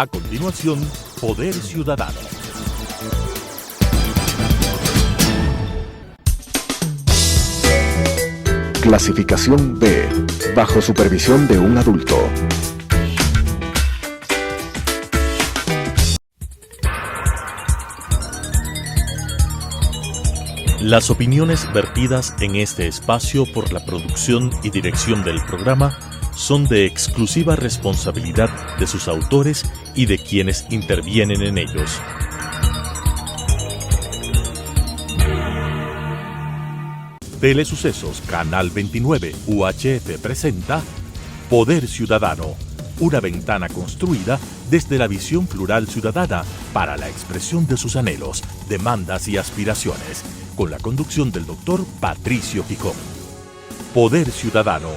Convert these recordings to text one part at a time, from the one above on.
A continuación, Poder Ciudadano. Clasificación B, bajo supervisión de un adulto. Las opiniones vertidas en este espacio por la producción y dirección del programa son de exclusiva responsabilidad de sus autores y de quienes intervienen en ellos. Telesucesos Canal 29 UHF presenta Poder Ciudadano, una ventana construida desde la visión plural ciudadana para la expresión de sus anhelos, demandas y aspiraciones, con la conducción del doctor Patricio Picón. Poder Ciudadano.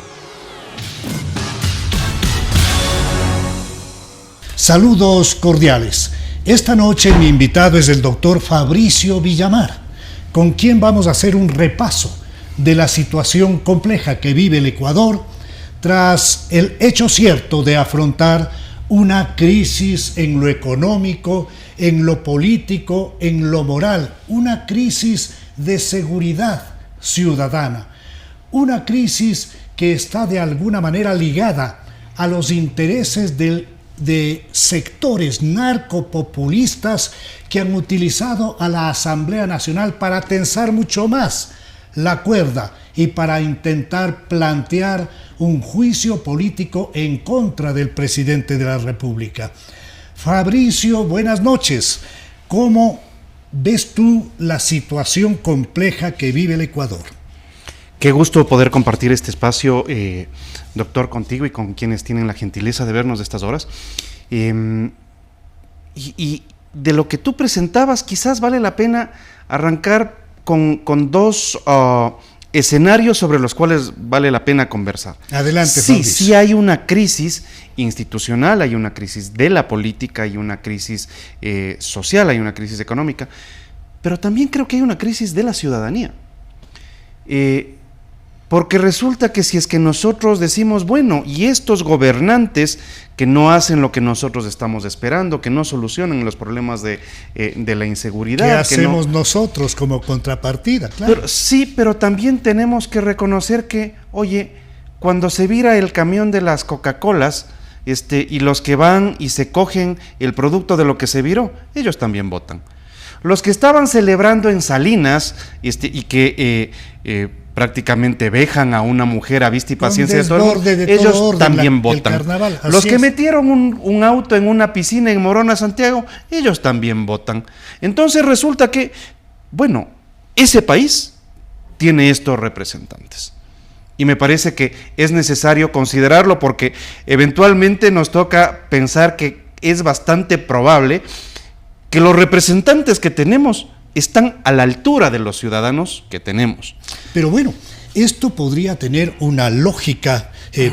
Saludos cordiales. Esta noche mi invitado es el doctor Fabricio Villamar, con quien vamos a hacer un repaso de la situación compleja que vive el Ecuador tras el hecho cierto de afrontar una crisis en lo económico, en lo político, en lo moral, una crisis de seguridad ciudadana, una crisis que está de alguna manera ligada a los intereses de sectores narcopopulistas que han utilizado a la Asamblea Nacional para tensar mucho más la cuerda y para intentar plantear un juicio político en contra del presidente de la República. Fabricio, buenas noches. ¿Cómo ves tú la situación compleja que vive el Ecuador? Qué gusto poder compartir este espacio, doctor, contigo y con quienes tienen la gentileza de vernos de estas horas. Y de lo que tú presentabas, quizás vale la pena arrancar con dos escenarios sobre los cuales vale la pena conversar. Adelante, sí, Fabricio. Sí hay una crisis institucional, hay una crisis de la política, hay una crisis social, hay una crisis económica, pero también creo que hay una crisis de la ciudadanía. Porque resulta que si es que nosotros decimos, bueno, y estos gobernantes que no hacen lo que nosotros estamos esperando, que no solucionan los problemas de la inseguridad. ¿Qué hacemos nosotros como contrapartida? Claro. Pero también tenemos que reconocer que, oye, cuando se vira el camión de las Coca-Colas, y los que van y se cogen el producto de lo que se viró, ellos también votan. Los que estaban celebrando en Salinas, y que prácticamente vejan a una mujer a vista y paciencia de todo el mundo, ellos también votan. Los que metieron un auto en una piscina en Morona, Santiago, ellos también votan. Entonces resulta que, bueno, ese país tiene estos representantes. Y me parece que es necesario considerarlo porque eventualmente nos toca pensar que es bastante probable que los representantes que tenemos están a la altura de los ciudadanos que tenemos. Pero bueno, esto podría tener una lógica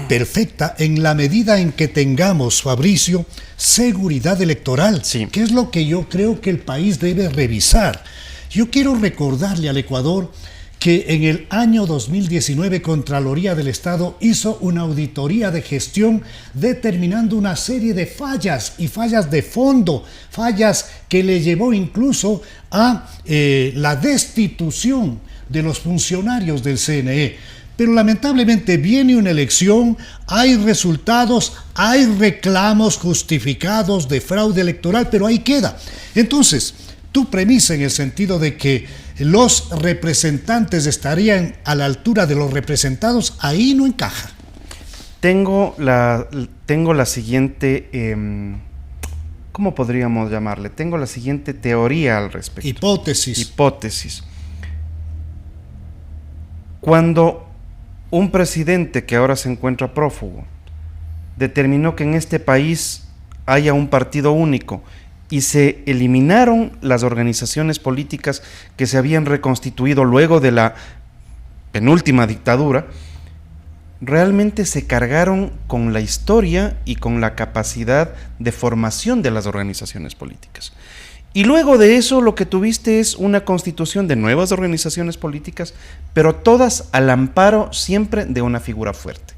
perfecta en la medida en que tengamos, Fabricio, seguridad electoral, sí, que es lo que yo creo que el país debe revisar. Yo quiero recordarle al Ecuador que en el año 2019 Contraloría del Estado hizo una auditoría de gestión determinando una serie de fallas y fallas de fondo, fallas que le llevó incluso a la destitución de los funcionarios del CNE. Pero lamentablemente viene una elección, hay resultados, hay reclamos justificados de fraude electoral, pero ahí queda. Entonces, tu premisa en el sentido de que los representantes estarían a la altura de los representados, ahí no encaja. Tengo la siguiente, ¿cómo podríamos llamarle? Tengo la siguiente teoría al respecto. Hipótesis. Cuando un presidente que ahora se encuentra prófugo determinó que en este país haya un partido único y se eliminaron las organizaciones políticas que se habían reconstituido luego de la penúltima dictadura, realmente se cargaron con la historia y con la capacidad de formación de las organizaciones políticas. Y luego de eso lo que tuviste es una constitución de nuevas organizaciones políticas, pero todas al amparo siempre de una figura fuerte,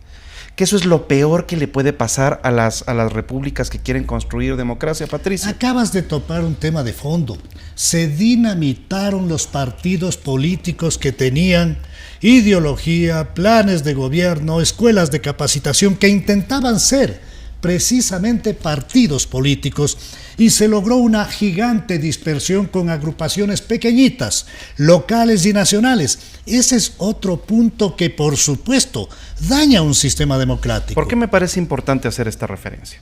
que eso es lo peor que le puede pasar a las repúblicas que quieren construir democracia, Patricio. Acabas de topar un tema de fondo. Se dinamitaron los partidos políticos que tenían ideología, planes de gobierno, escuelas de capacitación que intentaban ser precisamente partidos políticos, y se logró una gigante dispersión con agrupaciones pequeñitas, locales y nacionales. Ese es otro punto que, por supuesto, daña un sistema democrático. ¿Por qué me parece importante hacer esta referencia?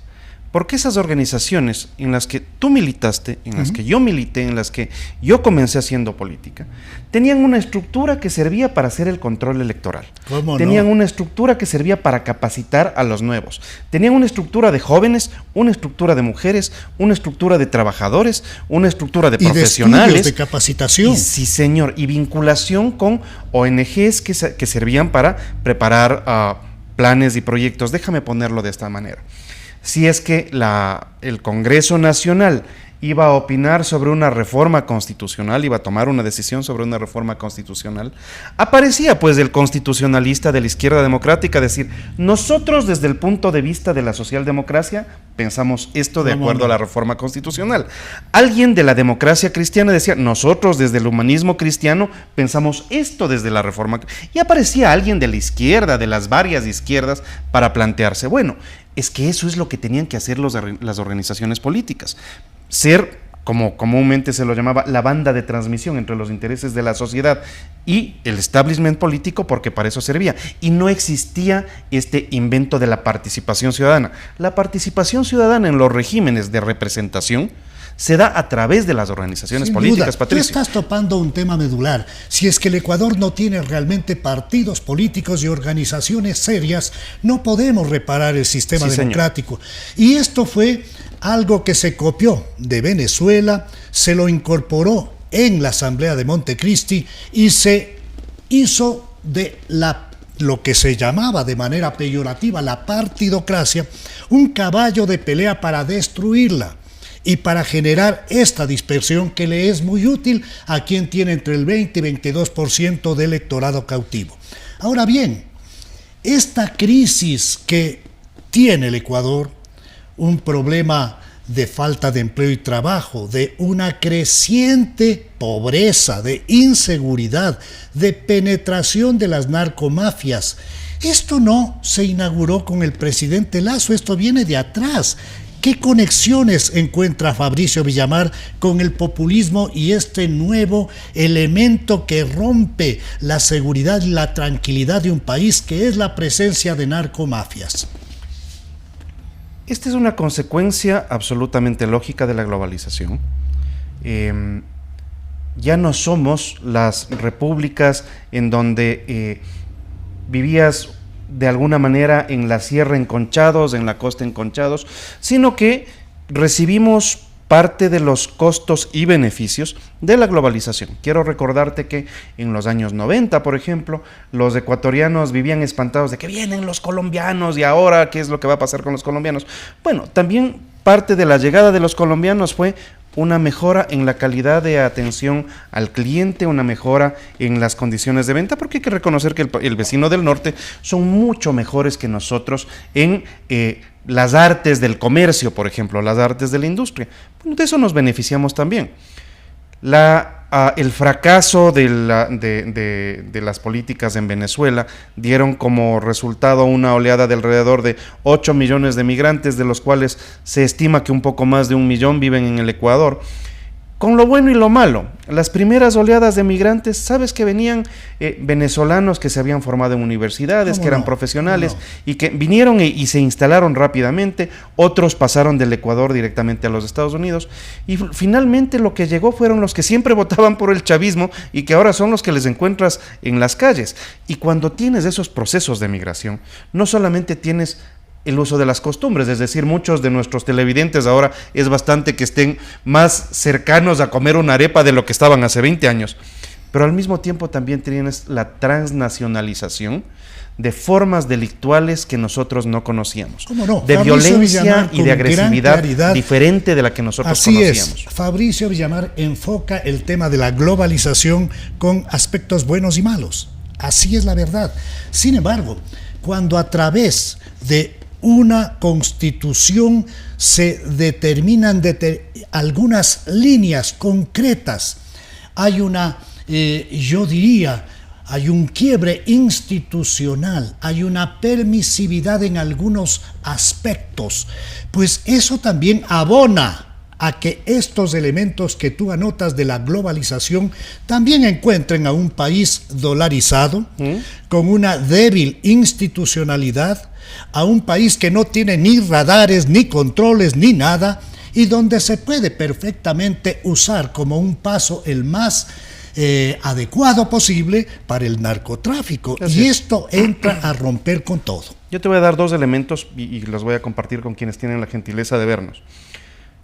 Porque esas organizaciones en las que tú militaste, en las que yo milité, en las que yo comencé haciendo política, tenían una estructura que servía para hacer el control electoral. ¿Cómo no? Tenían una estructura que servía para capacitar a los nuevos. Tenían una estructura de jóvenes, una estructura de mujeres, una estructura de trabajadores, una estructura de profesionales. De estudios, de capacitación. Sí, señor. Y vinculación con ONGs que servían para preparar planes y proyectos. Déjame ponerlo de esta manera. Si es que el Congreso Nacional iba a opinar sobre una reforma constitucional, iba a tomar una decisión sobre una reforma constitucional, aparecía pues el constitucionalista de la izquierda democrática decir, nosotros desde el punto de vista de la socialdemocracia pensamos esto de acuerdo a la reforma constitucional. Alguien de la democracia cristiana decía, nosotros desde el humanismo cristiano pensamos esto desde la reforma. Y aparecía alguien de la izquierda, de las varias izquierdas, para plantearse, bueno, es que eso es lo que tenían que hacer las organizaciones políticas. Ser, como comúnmente se lo llamaba, la banda de transmisión entre los intereses de la sociedad y el establishment político, porque para eso servía. Y no existía este invento de la participación ciudadana. La participación ciudadana en los regímenes de representación se da a través de las organizaciones políticas, Patricio. Tú estás topando un tema medular. Si es que el Ecuador no tiene realmente partidos políticos y organizaciones serias, no podemos reparar el sistema democrático. Señor. Y esto fue algo que se copió de Venezuela, se lo incorporó en la Asamblea de Montecristi y se hizo de lo que se llamaba de manera peyorativa la partidocracia, un caballo de pelea para destruirla y para generar esta dispersión que le es muy útil a quien tiene entre el 20 y 22% del electorado cautivo. Ahora bien, esta crisis que tiene el Ecuador, un problema de falta de empleo y trabajo, de una creciente pobreza, de inseguridad, de penetración de las narcomafias, esto no se inauguró con el presidente Lasso, esto viene de atrás. ¿Qué conexiones encuentra Fabricio Villamar con el populismo y este nuevo elemento que rompe la seguridad y la tranquilidad de un país, que es la presencia de narcomafias? Esta es una consecuencia absolutamente lógica de la globalización. Ya no somos las repúblicas en donde vivías de alguna manera en la sierra enconchados, en la costa enconchados, sino que recibimos parte de los costos y beneficios de la globalización. Quiero recordarte que en los años 90, por ejemplo, los ecuatorianos vivían espantados de que vienen los colombianos y ahora, ¿qué es lo que va a pasar con los colombianos? Bueno, también parte de la llegada de los colombianos fue una mejora en la calidad de atención al cliente, una mejora en las condiciones de venta, porque hay que reconocer que el vecino del norte son mucho mejores que nosotros en las artes del comercio, por ejemplo, las artes de la industria. Bueno, de eso nos beneficiamos también. El fracaso de las políticas en Venezuela dieron como resultado una oleada de alrededor de 8 millones de migrantes, de los cuales se estima que un poco más de 1 millón viven en el Ecuador. Con lo bueno y lo malo, las primeras oleadas de migrantes, sabes que venían venezolanos que se habían formado en universidades, que eran profesionales y que vinieron y se instalaron rápidamente, otros pasaron del Ecuador directamente a los Estados Unidos y finalmente lo que llegó fueron los que siempre votaban por el chavismo y que ahora son los que les encuentras en las calles. Y cuando tienes esos procesos de migración, no solamente tienes el uso de las costumbres, es decir, muchos de nuestros televidentes ahora es bastante que estén más cercanos a comer una arepa de lo que estaban hace 20 años, pero al mismo tiempo también tienes la transnacionalización de formas delictuales que nosotros no conocíamos, de violencia y de agresividad diferente de la que nosotros conocíamos. Así es, Fabricio Villamar enfoca el tema de la globalización con aspectos buenos y malos, así es la verdad. Sin embargo, cuando a través de una constitución se determinan algunas líneas concretas. Hay yo diría, hay un quiebre institucional, hay una permisividad en algunos aspectos, pues eso también abona a que estos elementos que tú anotas de la globalización también encuentren a un país dolarizado, con una débil institucionalidad, a un país que no tiene ni radares, ni controles, ni nada, y donde se puede perfectamente usar como un paso el más adecuado posible para el narcotráfico. Y esto entra a romper con todo. Yo te voy a dar dos elementos y los voy a compartir con quienes tienen la gentileza de vernos.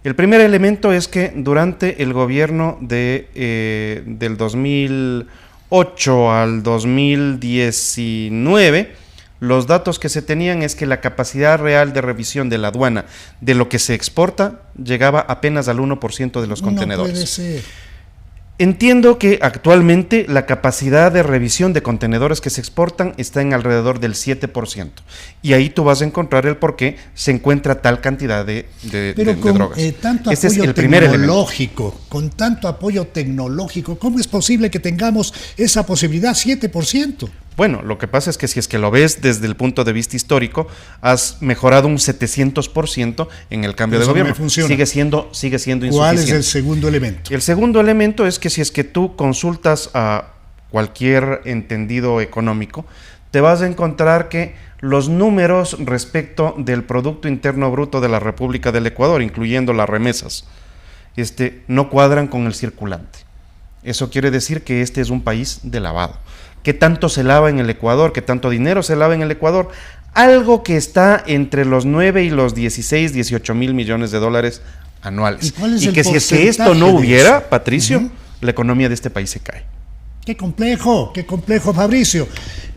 El primer elemento es que durante el gobierno del 2008 al 2019, los datos que se tenían es que la capacidad real de revisión de la aduana de lo que se exporta llegaba apenas al 1% de los contenedores. No puede ser. Entiendo que actualmente la capacidad de revisión de contenedores que se exportan está en alrededor del 7%. Y ahí tú vas a encontrar el por qué se encuentra tal cantidad de drogas. Tanto Ese apoyo es el primer tecnológico, con tanto apoyo tecnológico, ¿cómo es posible que tengamos esa posibilidad, 7%? Bueno, lo que pasa es que si es que lo ves desde el punto de vista histórico, has mejorado un 700% en el cambio de gobierno. Sigue siendo insuficiente. ¿Cuál es el segundo elemento? El segundo elemento es que si es que tú consultas a cualquier entendido económico, te vas a encontrar que los números respecto del Producto Interno Bruto de la República del Ecuador, incluyendo las remesas, no cuadran con el circulante. Eso quiere decir que este es un país de lavado. ¿Qué tanto se lava en el Ecuador? ¿Qué tanto dinero se lava en el Ecuador? Algo que está entre los 9 y los 16, 18 mil millones de dólares anuales. Y que si es que esto no hubiera, Patricio, la economía de este país se cae. Qué complejo, Fabricio.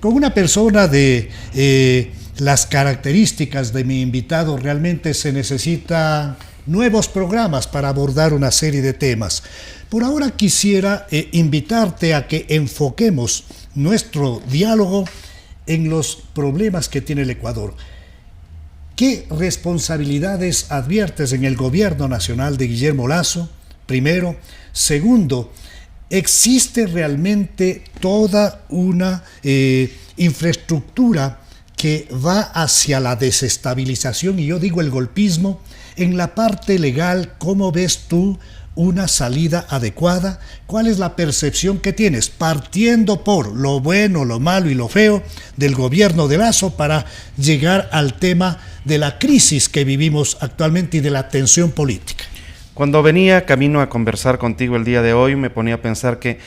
Con una persona de las características de mi invitado, realmente se necesitan nuevos programas para abordar una serie de temas. Por ahora quisiera invitarte a que enfoquemos nuestro diálogo en los problemas que tiene el Ecuador. ¿Qué responsabilidades adviertes en el gobierno nacional de Guillermo Lasso? Primero. Segundo, ¿existe realmente toda una infraestructura que va hacia la desestabilización, y yo digo el golpismo? En la parte legal, ¿cómo ves tú una salida adecuada? ¿Cuál es la percepción que tienes, partiendo por lo bueno, lo malo y lo feo del gobierno de Lasso para llegar al tema de la crisis que vivimos actualmente y de la tensión política? Cuando venía camino a conversar contigo el día de hoy, me ponía a pensar que,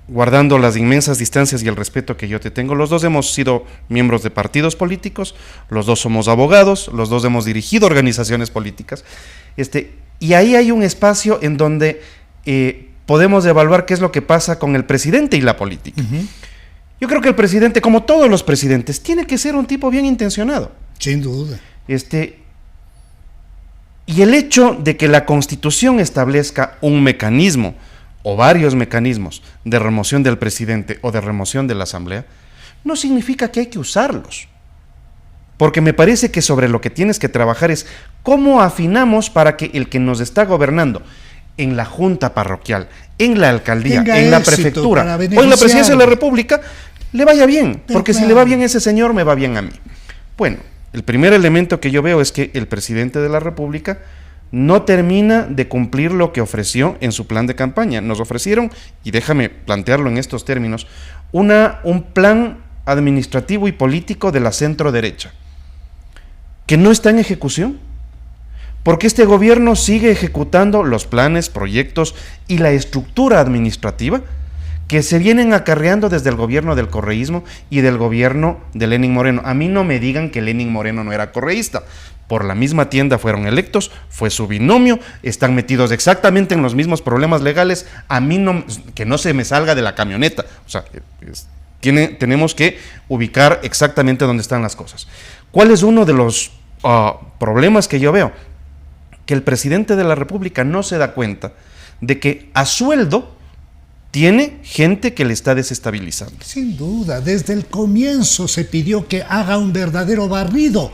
guardando las inmensas distancias y el respeto que yo te tengo, los dos hemos sido miembros de partidos políticos, los dos somos abogados, los dos hemos dirigido organizaciones políticas, y ahí hay un espacio en donde podemos evaluar qué es lo que pasa con el presidente y la política. Yo creo que el presidente, como todos los presidentes, tiene que ser un tipo bien intencionado. Sin duda. Y el hecho de que la Constitución establezca un mecanismo o varios mecanismos de remoción del presidente o de remoción de la Asamblea, no significa que hay que usarlos. Porque me parece que sobre lo que tienes que trabajar es cómo afinamos para que el que nos está gobernando en la junta parroquial, en la alcaldía, en la prefectura o en la presidencia de la República, le vaya bien. Porque si le va bien a ese señor, me va bien a mí. Bueno, el primer elemento que yo veo es que el presidente de la República no termina de cumplir lo que ofreció en su plan de campaña. Nos ofrecieron, y déjame plantearlo en estos términos, un plan administrativo y político de la centro derecha, que no está en ejecución, porque este gobierno sigue ejecutando los planes, proyectos y la estructura administrativa que se vienen acarreando desde el gobierno del correísmo y del gobierno de Lenín Moreno. A mí no me digan que Lenín Moreno no era correísta. Por la misma tienda fueron electos, fue su binomio, están metidos exactamente en los mismos problemas legales. A mí no, que no se me salga de la camioneta. O sea, tenemos que ubicar exactamente dónde están las cosas. ¿Cuál es uno de los problemas que yo veo? Que el presidente de la República no se da cuenta de que a sueldo tiene gente que le está desestabilizando. Sin duda, desde el comienzo se pidió que haga un verdadero barrido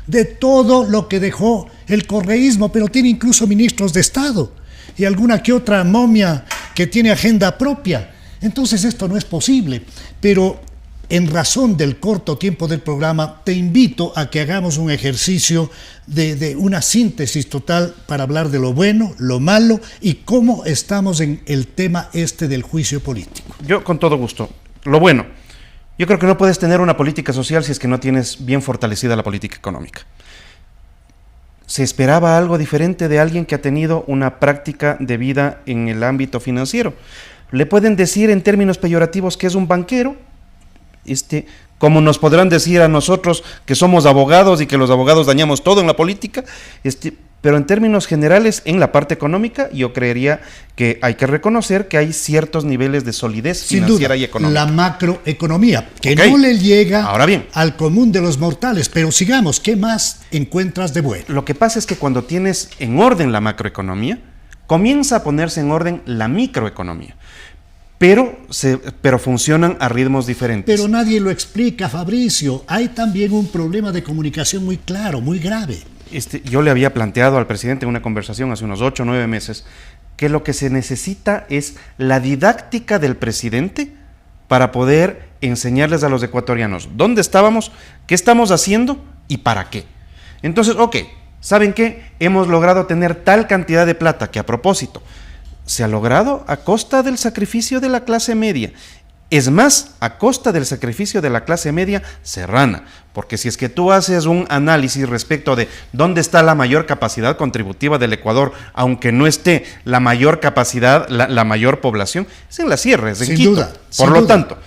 de todo lo que dejó el correísmo, pero tiene incluso ministros de Estado y alguna que otra momia que tiene agenda propia. Entonces esto no es posible, pero en razón del corto tiempo del programa, te invito a que hagamos un ejercicio de una síntesis total para hablar de lo bueno, lo malo y cómo estamos en el tema del juicio político. Yo con todo gusto. Lo bueno, yo creo que no puedes tener una política social si es que no tienes bien fortalecida la política económica. Se esperaba algo diferente de alguien que ha tenido una práctica de vida en el ámbito financiero. Le pueden decir en términos peyorativos que es un banquero, como nos podrán decir a nosotros que somos abogados y que los abogados dañamos todo en la política, pero en términos generales, en la parte económica, yo creería que hay que reconocer que hay ciertos niveles de solidez financiera y económica. La macroeconomía, que no le llega ahora bien, al común de los mortales, pero sigamos, ¿qué más encuentras de bueno? Lo que pasa es que cuando tienes en orden la macroeconomía, comienza a ponerse en orden la microeconomía. Pero funcionan a ritmos diferentes. Pero nadie lo explica, Fabricio. Hay también un problema de comunicación muy claro, muy grave. Yo le había planteado al presidente en una conversación hace unos 8 o 9 meses que lo que se necesita es la didáctica del presidente para poder enseñarles a los ecuatorianos dónde estábamos, qué estamos haciendo y para qué. Entonces, ¿saben qué? Hemos logrado tener tal cantidad de plata que, a propósito, se ha logrado a costa del sacrificio de la clase media. Es más, a costa del sacrificio de la clase media serrana, porque si es que tú haces un análisis respecto de dónde está la mayor capacidad contributiva del Ecuador, aunque no esté la mayor capacidad, la mayor población, es en la sierra, es en Quito. Duda, por lo tanto,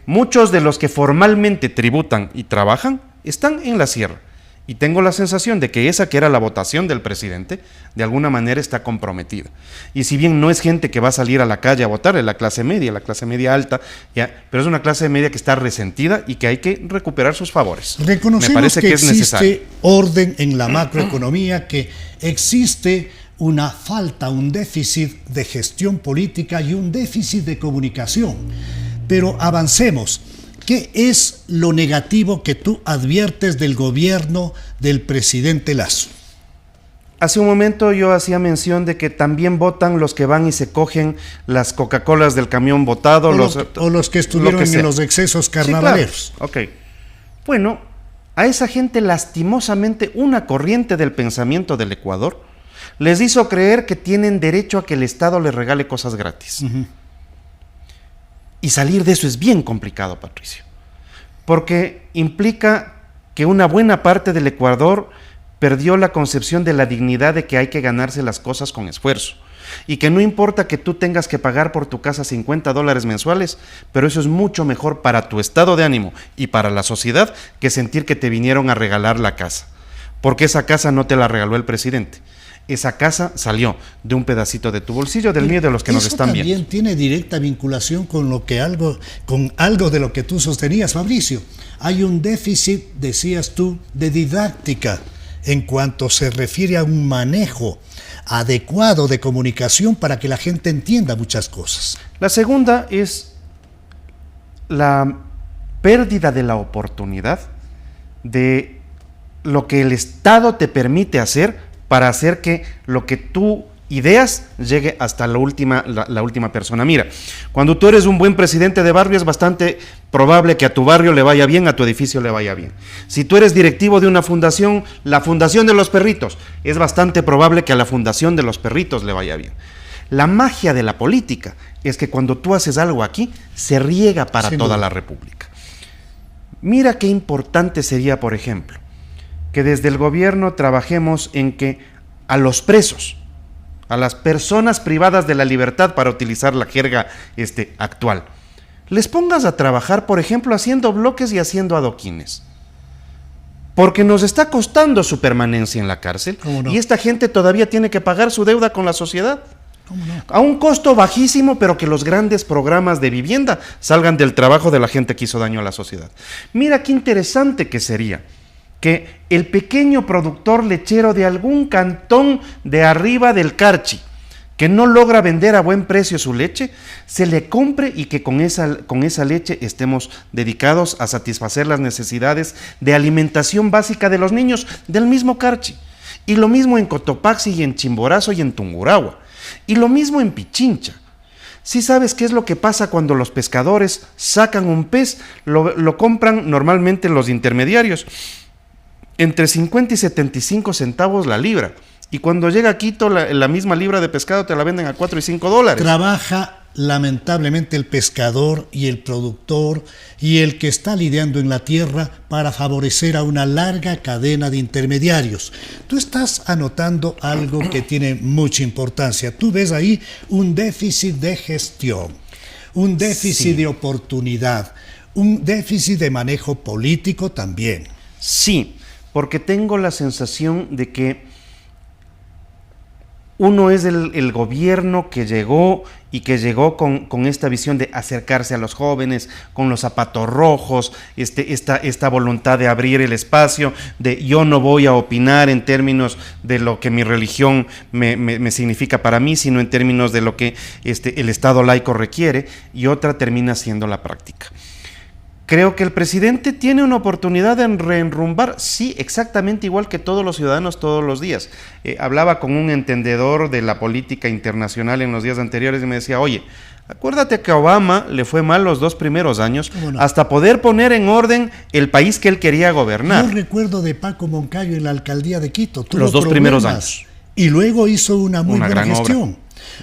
muchos de los que formalmente tributan y trabajan están en la sierra. Y tengo la sensación de que esa que era la votación del presidente, de alguna manera está comprometida. Y si bien no es gente que va a salir a la calle a votar, es la clase media alta, pero es una clase media que está resentida y que hay que recuperar sus favores. Reconocemos Me parece que es necesario. Existe orden en la macroeconomía, que existe una falta, un déficit de gestión política y un déficit de comunicación. Pero avancemos. ¿Qué es lo negativo que tú adviertes del gobierno del presidente Lasso? Hace un momento yo hacía mención de que también votan los que van y se cogen las Coca-Colas del camión botado. O los que estuvieron en los excesos carnavaleros. Sí, claro. Bueno, a esa gente lastimosamente una corriente del pensamiento del Ecuador les hizo creer que tienen derecho a que el Estado les regale cosas gratis. Uh-huh. Y salir de eso es bien complicado, Patricio, porque implica que una buena parte del Ecuador perdió la concepción de la dignidad de que hay que ganarse las cosas con esfuerzo y que no importa que tú tengas que pagar por tu casa $50 mensuales, pero eso es mucho mejor para tu estado de ánimo y para la sociedad que sentir que te vinieron a regalar la casa, porque esa casa no te la regaló el presidente. Esa casa salió de un pedacito de tu bolsillo, del mío y de los que nos están viendo. Eso también tiene directa vinculación con algo de lo que tú sostenías, Fabricio. Hay un déficit, decías tú, de didáctica en cuanto se refiere a un manejo adecuado de comunicación para que la gente entienda muchas cosas. La segunda es la pérdida de la oportunidad de lo que el Estado te permite hacer para hacer que lo que tú ideas llegue hasta la última persona. Mira, cuando tú eres un buen presidente de barrio es bastante probable que a tu barrio le vaya bien, a tu edificio le vaya bien. Si tú eres directivo de una fundación, la fundación de los perritos, es bastante probable que a la fundación de los perritos le vaya bien. La magia de la política es que cuando tú haces algo aquí, se riega para toda la República. Mira qué importante sería, por ejemplo, que desde el gobierno trabajemos en que a los presos, a las personas privadas de la libertad, para utilizar la jerga actual, les pongas a trabajar, por ejemplo, haciendo bloques y haciendo adoquines. Porque nos está costando su permanencia en la cárcel y esta gente todavía tiene que pagar su deuda con la sociedad. A un costo bajísimo, pero que los grandes programas de vivienda salgan del trabajo de la gente que hizo daño a la sociedad. Mira qué interesante que sería que el pequeño productor lechero de algún cantón de arriba del Carchi, que no logra vender a buen precio su leche, se le compre y que con esa leche estemos dedicados a satisfacer las necesidades de alimentación básica de los niños del mismo Carchi. Y lo mismo en Cotopaxi y en Chimborazo y en Tungurahua. Y lo mismo en Pichincha. Si sabes qué es lo que pasa cuando los pescadores sacan un pez, lo compran normalmente los intermediarios, entre 50 y 75 centavos la libra. Y cuando llega a Quito, la misma libra de pescado te la venden a 4 y 5 dólares. Trabaja lamentablemente el pescador y el productor y el que está lidiando en la tierra para favorecer a una larga cadena de intermediarios. Tú estás anotando algo que tiene mucha importancia. Tú ves ahí un déficit de gestión, un déficit de oportunidad, un déficit de manejo político también. Sí, porque tengo la sensación de que uno es el gobierno que llegó con esta visión de acercarse a los jóvenes, con los zapatos rojos, esta voluntad de abrir el espacio, de yo no voy a opinar en términos de lo que mi religión me significa para mí, sino en términos de lo que el Estado laico requiere, y otra termina siendo la práctica. Creo que el presidente tiene una oportunidad de reenrumbar, sí, exactamente igual que todos los ciudadanos todos los días. Hablaba con un entendedor de la política internacional en los días anteriores y me decía, oye, acuérdate que a Obama le fue mal los 2 primeros años, no, hasta poder poner en orden el país que él quería gobernar. Yo recuerdo de Paco Moncayo en la alcaldía de Quito. Tuvo los 2 primeros años. Y luego hizo una muy buena gestión.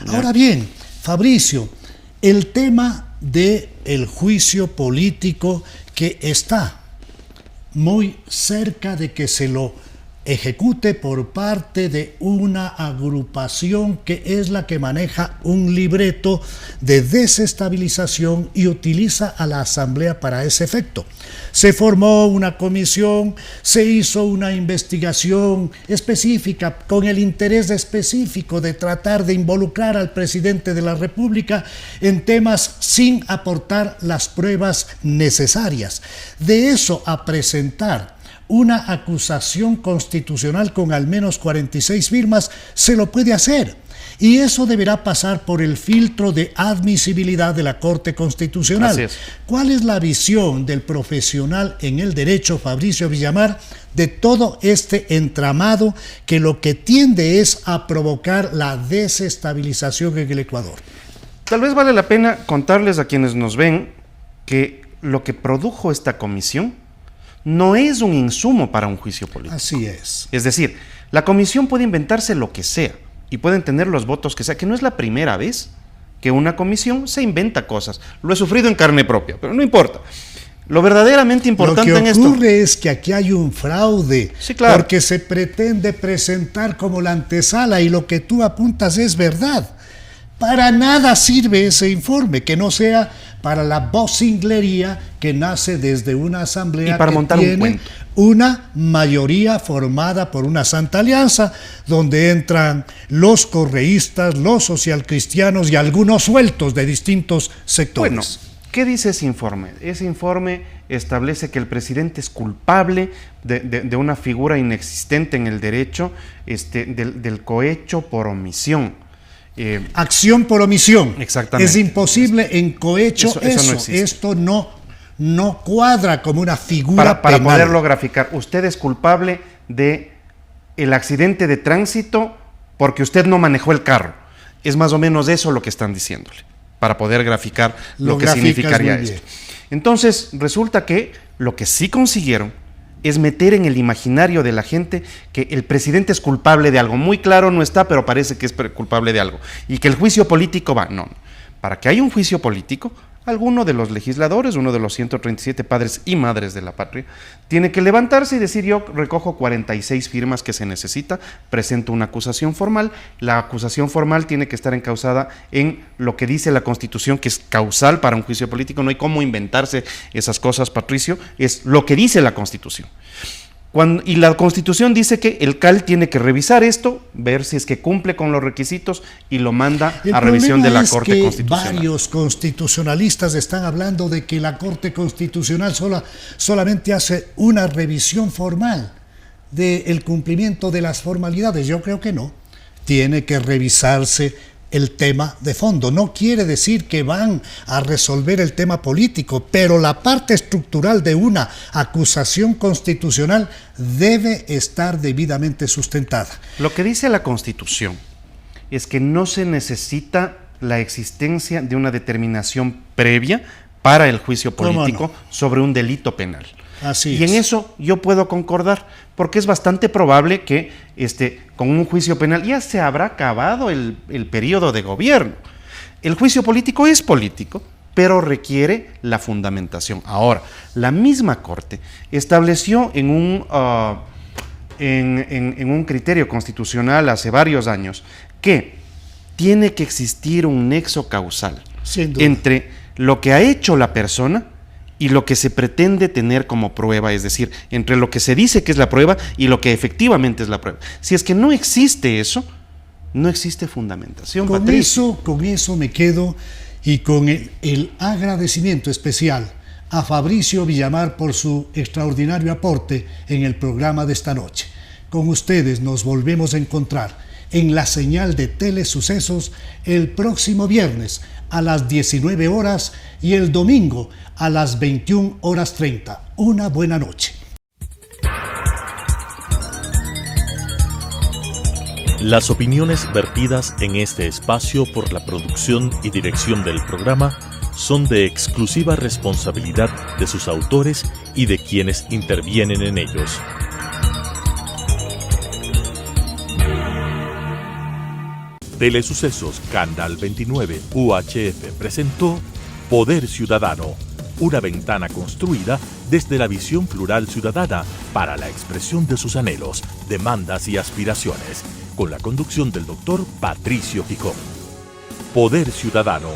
Ahora bien, Fabricio, el tema del juicio político que está muy cerca de que se lo ejecute por parte de una agrupación que es la que maneja un libreto de desestabilización y utiliza a la Asamblea para ese efecto. Se formó una comisión, se hizo una investigación específica con el interés específico de tratar de involucrar al presidente de la República en temas sin aportar las pruebas necesarias. De eso a presentar una acusación constitucional con al menos 46 firmas, se lo puede hacer. Y eso deberá pasar por el filtro de admisibilidad de la Corte Constitucional. Así es. ¿Cuál es la visión del profesional en el derecho, Fabricio Villamar, de todo este entramado que lo que tiende es a provocar la desestabilización en el Ecuador? Tal vez vale la pena contarles a quienes nos ven que lo que produjo esta comisión no es un insumo para un juicio político. Así es. Es decir, la comisión puede inventarse lo que sea y pueden tener los votos que sea, que no es la primera vez que una comisión se inventa cosas. Lo he sufrido en carne propia, pero no importa. Lo verdaderamente importante en esto... Lo que ocurre es que aquí hay un fraude, sí, claro, porque se pretende presentar como la antesala y lo que tú apuntas es verdad. Para nada sirve ese informe, que no sea para la vocinglería que nace desde una asamblea y para que montar tiene un cuento. Una mayoría formada por una santa alianza, donde entran los correístas, los socialcristianos y algunos sueltos de distintos sectores. Bueno, ¿qué dice ese informe? Ese informe establece que el presidente es culpable de una figura inexistente en el derecho, del cohecho por omisión. Acción por omisión. Exactamente. Es imposible en cohecho eso no existe. Esto no cuadra como una figura para penal. poderlo graficar. Usted es culpable de el accidente de tránsito porque usted no manejó el carro. Es más o menos eso lo que están diciéndole, para poder graficar lo que significaría esto. Entonces, resulta que lo que sí consiguieron es meter en el imaginario de la gente que el presidente es culpable de algo. Muy claro no está, pero parece que es culpable de algo. Y que el juicio político va. No. Para que haya un juicio político, alguno de los legisladores, uno de los 137 padres y madres de la patria, tiene que levantarse y decir: yo recojo 46 firmas que se necesita, presento una acusación formal. La acusación formal tiene que estar encausada en lo que dice la Constitución, que es causal para un juicio político. No hay cómo inventarse esas cosas, Patricio, es lo que dice la Constitución. Y la Constitución dice que el CAL tiene que revisar esto, ver si es que cumple con los requisitos y lo manda a revisión de la Corte Constitucional. Varios constitucionalistas están hablando de que la Corte Constitucional solamente hace una revisión formal del cumplimiento de las formalidades. Yo creo que no. Tiene que revisarse el tema de fondo. No quiere decir que van a resolver el tema político, pero la parte estructural de una acusación constitucional debe estar debidamente sustentada. Lo que dice la Constitución es que no se necesita la existencia de una determinación previa para el juicio político sobre un delito penal. Así y en eso yo puedo concordar, porque es bastante probable que con un juicio penal ya se habrá acabado el periodo de gobierno. El juicio político es político, pero requiere la fundamentación. Ahora, la misma Corte estableció en un criterio constitucional hace varios años que tiene que existir un nexo causal entre lo que ha hecho la persona y lo que se pretende tener como prueba, es decir, entre lo que se dice que es la prueba y lo que efectivamente es la prueba. Si es que no existe eso, no existe fundamentación. Con eso me quedo, y con el agradecimiento especial a Fabricio Villamar por su extraordinario aporte en el programa de esta noche. Con ustedes nos volvemos a encontrar en la señal de Telesucesos el próximo viernes a las 19 horas y el domingo a las 21:30. Una buena noche. Las opiniones vertidas en este espacio por la producción y dirección del programa son de exclusiva responsabilidad de sus autores y de quienes intervienen en ellos. Telesucesos Canal 29 UHF presentó Poder Ciudadano, una ventana construida desde la visión plural ciudadana para la expresión de sus anhelos, demandas y aspiraciones, con la conducción del doctor Patricio Gijón. Poder Ciudadano.